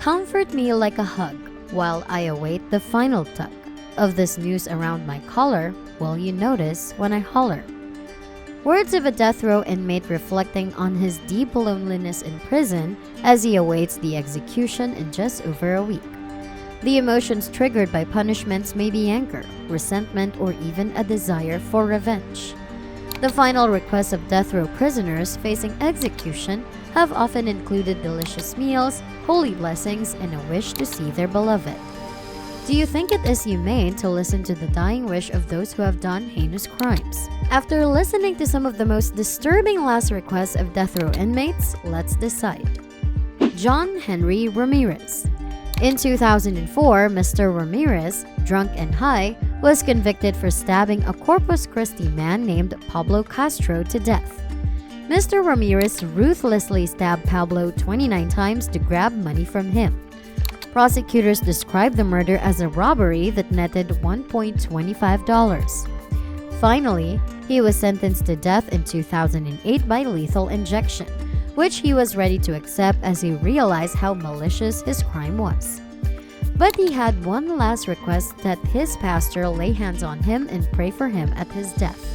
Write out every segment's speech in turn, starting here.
Comfort me like a hug while I await the final tug of this noose around my collar. Will you notice when I holler? Words of a death row inmate reflecting on his deep loneliness in prison as he awaits the execution in just over a week. The emotions triggered by punishments may be anger, resentment, or even a desire for revenge. The final requests of death row prisoners facing execution have often included delicious meals, holy blessings, and a wish to see their beloved. Do you think it is humane to listen to the dying wish of those who have done heinous crimes? After listening to some of the most disturbing last requests of death row inmates, let's decide. John Henry Ramirez. In 2004, Mr. Ramirez, drunk and high, was convicted for stabbing a Corpus Christi man named Pablo Castro to death. Mr. Ramirez ruthlessly stabbed Pablo 29 times to grab money from him. Prosecutors described the murder as a robbery that netted $1.25. Finally, he was sentenced to death in 2008 by lethal injection, which he was ready to accept as he realized how malicious his crime was. But he had one last request: that his pastor lay hands on him and pray for him at his death.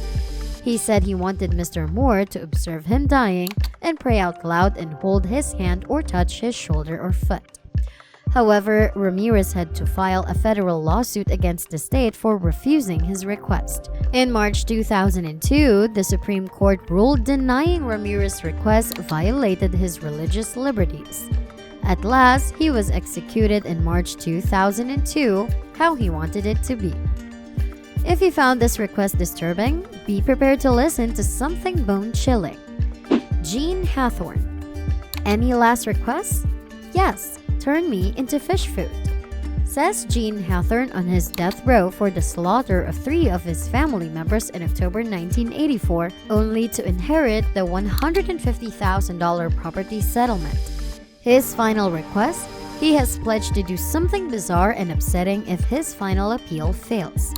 He said he wanted Mr. Moore to observe him dying and pray out loud and hold his hand or touch his shoulder or foot. However, Ramirez had to file a federal lawsuit against the state for refusing his request. In March 2002, the Supreme Court ruled denying Ramirez's request violated his religious liberties. At last, he was executed in March 2002, how he wanted it to be. If you found this request disturbing, be prepared to listen to something bone-chilling. Jean Hathorne. Any last requests? Yes. Turn me into fish food, says Jean Hathorne on his death row for the slaughter of 3 of his family members in October 1984, only to inherit the $150,000 property settlement. His final request: he has pledged to do something bizarre and upsetting if his final appeal fails.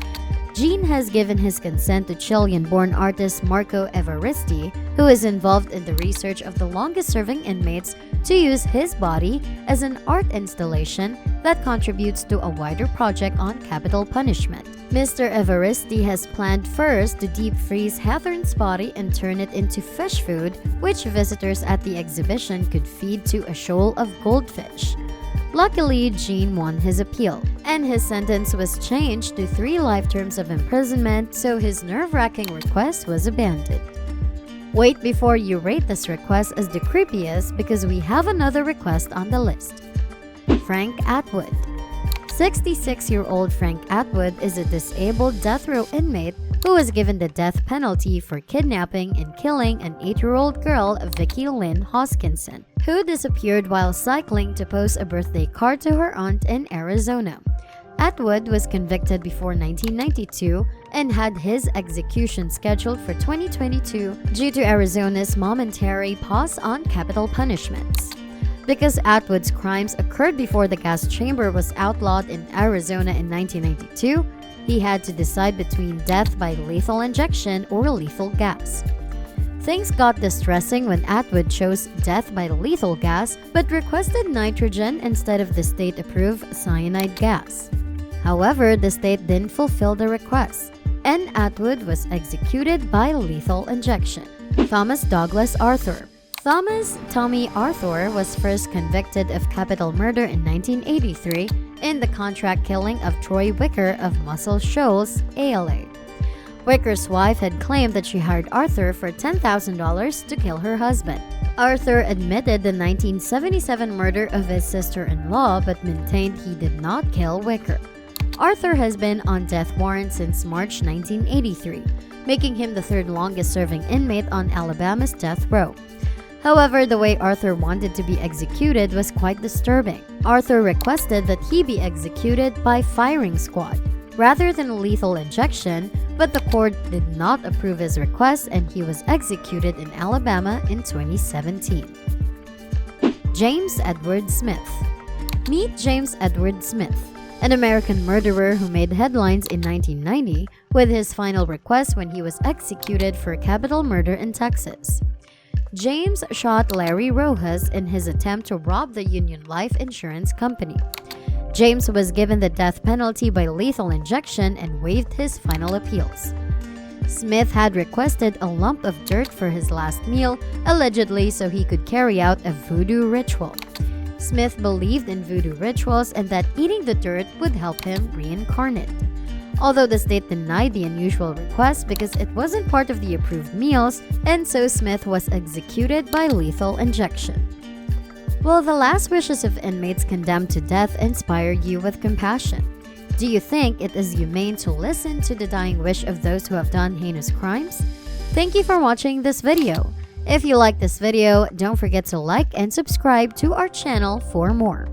Jean has given his consent to Chilean-born artist Marco Evaristi, who is involved in the research of the longest-serving inmates, to use his body as an art installation that contributes to a wider project on capital punishment. Mr. Evaristi has planned first to deep freeze Hathorne's body and turn it into fish food, which visitors at the exhibition could feed to a shoal of goldfish. Luckily, Jean won his appeal, and his sentence was changed to 3 life terms of imprisonment, so his nerve-wracking request was abandoned. Wait before you rate this request as the creepiest, because we have another request on the list. Frank Atwood. 66-year-old Frank Atwood is a disabled death row inmate who was given the death penalty for kidnapping and killing an 8-year-old girl, Vicki Lynn Hoskinson, who disappeared while cycling to post a birthday card to her aunt in Arizona. Atwood was convicted before 1992 and had his execution scheduled for 2022 due to Arizona's momentary pause on capital punishments. Because Atwood's crimes occurred before the gas chamber was outlawed in Arizona in 1992, he had to decide between death by lethal injection or lethal gas. Things got distressing when Atwood chose death by lethal gas but requested nitrogen instead of the state-approved cyanide gas. However, the state didn't fulfill the request, and Atwood was executed by lethal injection. Thomas Douglas Arthur. Thomas "Tommy" Arthur was first convicted of capital murder in 1983 in the contract killing of Troy Wicker of Muscle Shoals, ALA. Wicker's wife had claimed that she hired Arthur for $10,000 to kill her husband. Arthur admitted the 1977 murder of his sister-in-law but maintained he did not kill Wicker. Arthur has been on death warrant since March 1983, making him the 3rd longest-serving inmate on Alabama's death row. However, the way Arthur wanted to be executed was quite disturbing. Arthur requested that he be executed by firing squad rather than lethal injection, but the court did not approve his request and he was executed in Alabama in 2017. James Edward Smith. Meet James Edward Smith, an American murderer who made headlines in 1990 with his final request when he was executed for capital murder in Texas. James shot Larry Rojas in his attempt to rob the Union Life Insurance Company. James was given the death penalty by lethal injection and waived his final appeals. Smith had requested a lump of dirt for his last meal, allegedly so he could carry out a voodoo ritual. Smith believed in voodoo rituals and that eating the dirt would help him reincarnate. Although the state denied the unusual request because it wasn't part of the approved meals, and so Smith was executed by lethal injection. Will the last wishes of inmates condemned to death inspire you with compassion? Do you think it is humane to listen to the dying wish of those who have done heinous crimes? Thank you for watching this video. If you like this video, don't forget to like and subscribe to our channel for more.